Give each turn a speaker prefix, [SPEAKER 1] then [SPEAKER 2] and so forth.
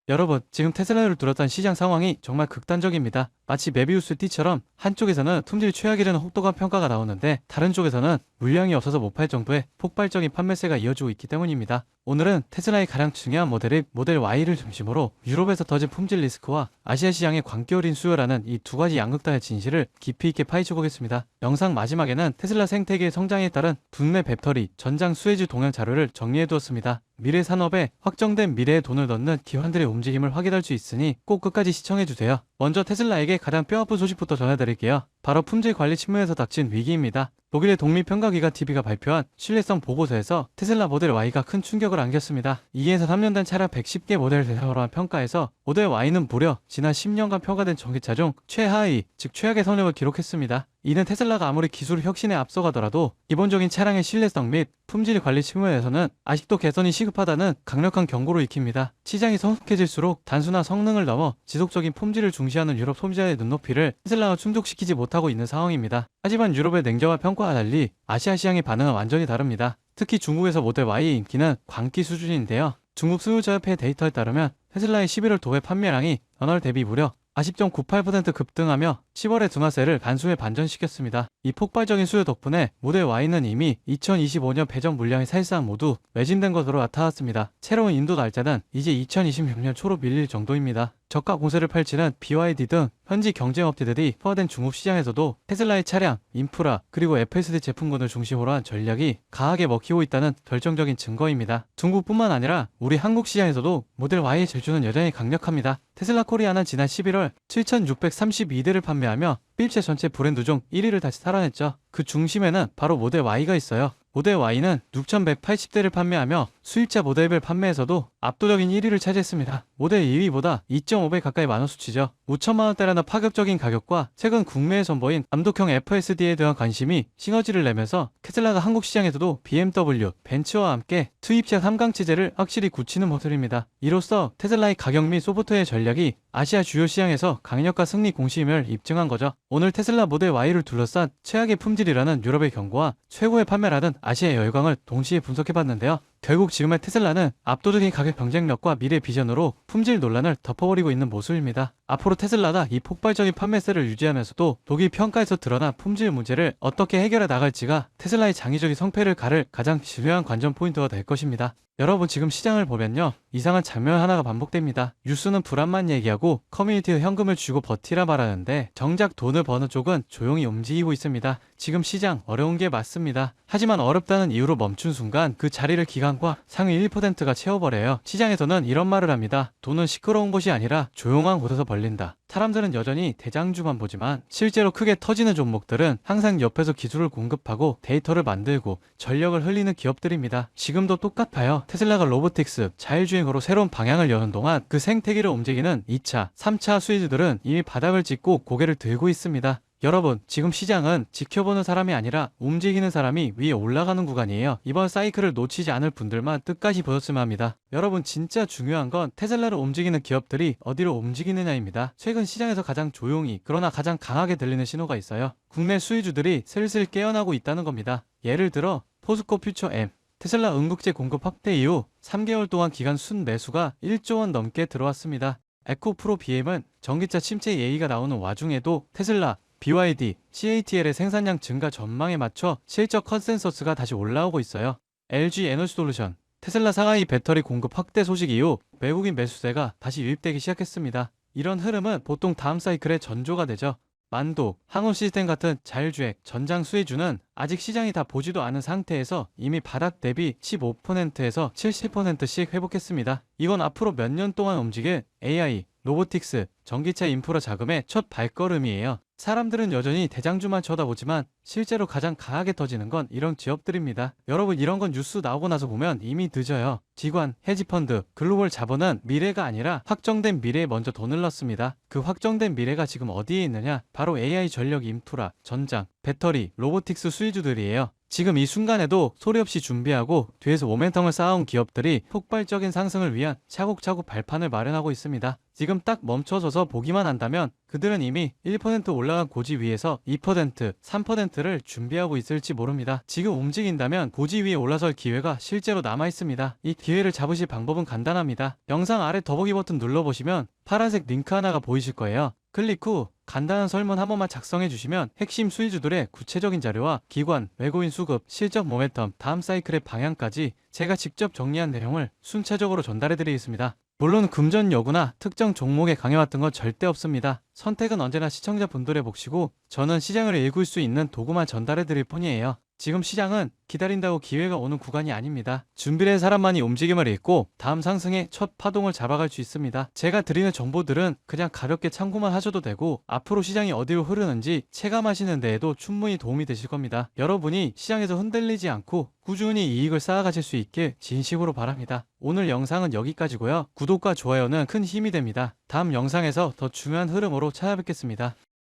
[SPEAKER 1] 여러분, 지금 테슬라를 둘러싼 시장 상황이 정말 극단적입니다. 마치 메비우스 띠처럼 한쪽에서는 품질 최악이라는 혹독한 평가가 나오는데 다른 쪽에서는 물량이 없어서 못 팔 정도의 폭발적인 판매세가 이어지고 있기 때문입니다. 오늘은 테슬라의 가장 중요한 모델인 모델 Y를 중심으로 유럽에서 터진 품질 리스크와 아시아 시장의 광기어린 수요라는 이 두 가지 양극단의 진실을 깊이 있게 파헤쳐 보겠습니다. 영상 마지막에는 테슬라 생태계의 성장에 따른 분매 배터리, 전장 수혜주 동향 자료를 정리해 두었습니다. 미래 산업에 확정된 미래에 돈을 넣는 기관들의 움직임을 확인할 수 있으니 꼭 끝까지 시청해주세요. 먼저 테슬라에게 가장 뼈아픈 소식부터 전해드릴게요. 바로 품질 관리 측면에서 닥친 위기입니다. 독일의 독립평가기관 DB가 발표한 신뢰성 보고서에서 테슬라 모델 Y가 큰 충격을 안겼습니다. 2에서 3년 된 차량 110개 모델을 대상으로 한 평가에서 모델 Y는 무려 지난 10년간 평가된 전기차 중 최하위, 즉 최악의 성능을 기록했습니다. 이는 테슬라가 아무리 기술 혁신에 앞서가더라도 기본적인 차량의 신뢰성 및 품질 관리 측면에서는 아직도 개선이 시급하다는 강력한 경고를 익힙니다. 시장이 성숙해질수록 단순한 성능을 넘어 지속적인 품질을 중시하는 유럽 소비자의 눈높이를 테슬라가 충족시키지 못하고 있는 상황입니다. 하지만 유럽의 냉정한 평가와 달리 아시아 시장의 반응은 완전히 다릅니다. 특히 중국에서 모델 Y의 인기는 광기 수준인데요. 중국 수요자협회 데이터에 따르면 테슬라의 11월 도매 판매량이 전월 대비 무려 40.98% 급등하며 10월의 증하세를 단숨에 반전시켰습니다. 이 폭발적인 수요 덕분에 모델 Y는 이미 2025년 배정 물량이 사실상 모두 매진된 것으로 나타났습니다. 새로운 인도 날짜는 이제 2026년 초로 밀릴 정도입니다. 저가 공세를 펼치는 BYD 등 현지 경쟁업체들이 포화된 중국 시장에서도 테슬라의 차량, 인프라, 그리고 FSD 제품군을 중심으로 한 전략이 강하게 먹히고 있다는 결정적인 증거입니다. 중국뿐만 아니라 우리 한국 시장에서도 모델 Y의 질주는 여전히 강력합니다. 테슬라 코리아는 지난 11월 7,632대를 판매하며 필체 전체 브랜드 중 1위를 다시 살아냈죠. 그 중심에는 바로 모델 Y가 있어요. 모델 Y는 6,180대를 판매하며 수입자 모델별 판매에서도 압도적인 1위를 차지했습니다. 모델 2위보다 2.5배 가까이 많은 수치죠. 5천만원대라는 파격적인 가격과 최근 국내에 선보인 감독형 FSD에 대한 관심이 시너지를 내면서 테슬라가 한국 시장에서도 BMW, 벤츠와 함께 수입차 3강 체제를 확실히 굳히는 모습입니다. 이로써 테슬라의 가격 및 소프트웨어 전략이 아시아 주요 시장에서 강력한 승리 공신임을 입증한 거죠. 오늘 테슬라 모델 Y를 둘러싼 최악의 품질이라는 유럽의 경고와 최고의 판매라는 아시아의 열광을 동시에 분석해봤는데요. 결국 지금의 테슬라는 압도적인 가격 경쟁력과 미래 비전으로 품질 논란을 덮어버리고 있는 모습입니다. 앞으로 테슬라가 이 폭발적인 판매세를 유지하면서도 독일 평가에서 드러난 품질 문제를 어떻게 해결해 나갈지가 테슬라의 장기적인 성패를 가를 가장 중요한 관전 포인트가 될 것입니다. 여러분, 지금 시장을 보면요, 이상한 장면 하나가 반복됩니다. 뉴스는 불안만 얘기하고 커뮤니티에 현금을 주고 버티라 말하는데 정작 돈을 버는 쪽은 조용히 움직이고 있습니다. 지금 시장 어려운 게 맞습니다. 하지만 어렵다는 이유로 멈춘 순간 그 자리를 기관과 상위 1%가 채워버려요. 시장에서는 이런 말을 합니다. 돈은 시끄러운 곳이 아니라 조용한 곳에서 벌린다. 사람들은 여전히 대장주만 보지만 실제로 크게 터지는 종목들은 항상 옆에서 기술을 공급하고 데이터를 만들고 전력을 흘리는 기업들입니다. 지금도 똑같아요. 테슬라가 로보틱스, 자율주행으로 새로운 방향을 여는 동안 그 생태계를 움직이는 2차, 3차 수혜주들은 이미 바닥을 찍고 고개를 들고 있습니다. 여러분, 지금 시장은 지켜보는 사람이 아니라 움직이는 사람이 위에 올라가는 구간이에요. 이번 사이클을 놓치지 않을 분들만 끝까지 보셨으면 합니다. 여러분, 진짜 중요한 건 테슬라를 움직이는 기업들이 어디로 움직이느냐입니다. 최근 시장에서 가장 조용히 그러나 가장 강하게 들리는 신호가 있어요. 국내 수혜주들이 슬슬 깨어나고 있다는 겁니다. 예를 들어 포스코 퓨처 M, 테슬라 응급제 공급 확대 이후 3개월 동안 기간 순매수가 1조 원 넘게 들어왔습니다. 에코프로 BM은 전기차 침체 예의가 나오는 와중에도 테슬라, BYD, CATL의 생산량 증가 전망에 맞춰 실적 컨센서스가 다시 올라오고 있어요. LG 에너지솔루션, 테슬라 상하이 배터리 공급 확대 소식 이후 외국인 매수세가 다시 유입되기 시작했습니다. 이런 흐름은 보통 다음 사이클의 전조가 되죠. 만도, 항우 시스템 같은 자율주행, 전장 수혜주는 아직 시장이 다 보지도 않은 상태에서 이미 바닥 대비 15%에서 70%씩 회복했습니다. 이건 앞으로 몇 년 동안 움직일 AI, 로보틱스, 전기차 인프라 자금의 첫 발걸음이에요. 사람들은 여전히 대장주만 쳐다보지만 실제로 가장 강하게 터지는 건 이런 기업들입니다. 여러분, 이런 건 뉴스 나오고 나서 보면 이미 늦어요. 기관, 헤지펀드, 글로벌 자본은 미래가 아니라 확정된 미래에 먼저 돈을 넣습니다. 그 확정된 미래가 지금 어디에 있느냐? 바로 AI 전력 인프라, 전장, 배터리, 로보틱스 수혜주들이에요. 지금 이 순간에도 소리 없이 준비하고 뒤에서 모멘텀을 쌓아온 기업들이 폭발적인 상승을 위한 차곡차곡 발판을 마련하고 있습니다. 지금 딱 멈춰서서 보기만 한다면 그들은 이미 1% 올라간 고지 위에서 2%, 3%를 준비하고 있을지 모릅니다. 지금 움직인다면 고지 위에 올라설 기회가 실제로 남아 있습니다. 이 기회를 잡으실 방법은 간단합니다. 영상 아래 더보기 버튼 눌러보시면 파란색 링크 하나가 보이실 거예요. 클릭 후 간단한 설문 한 번만 작성해 주시면 핵심 수익주들의 구체적인 자료와 기관, 외국인 수급, 실적 모멘텀, 다음 사이클의 방향까지 제가 직접 정리한 내용을 순차적으로 전달해 드리겠습니다. 물론 금전 여부나 특정 종목에 강해왔던 건 절대 없습니다. 선택은 언제나 시청자분들의 몫이고 저는 시장을 읽을 수 있는 도구만 전달해 드릴 뿐이에요. 지금 시장은 기다린다고 기회가 오는 구간이 아닙니다. 준비된 사람만이 움직임을 읽고 다음 상승의 첫 파동을 잡아갈 수 있습니다. 제가 드리는 정보들은 그냥 가볍게 참고만 하셔도 되고 앞으로 시장이 어디로 흐르는지 체감하시는 데에도 충분히 도움이 되실 겁니다. 여러분이 시장에서 흔들리지 않고 꾸준히 이익을 쌓아가실 수 있길 진심으로 바랍니다. 오늘 영상은 여기까지고요. 구독과 좋아요는 큰 힘이 됩니다. 다음 영상에서 더 중요한 흐름으로 찾아뵙겠습니다.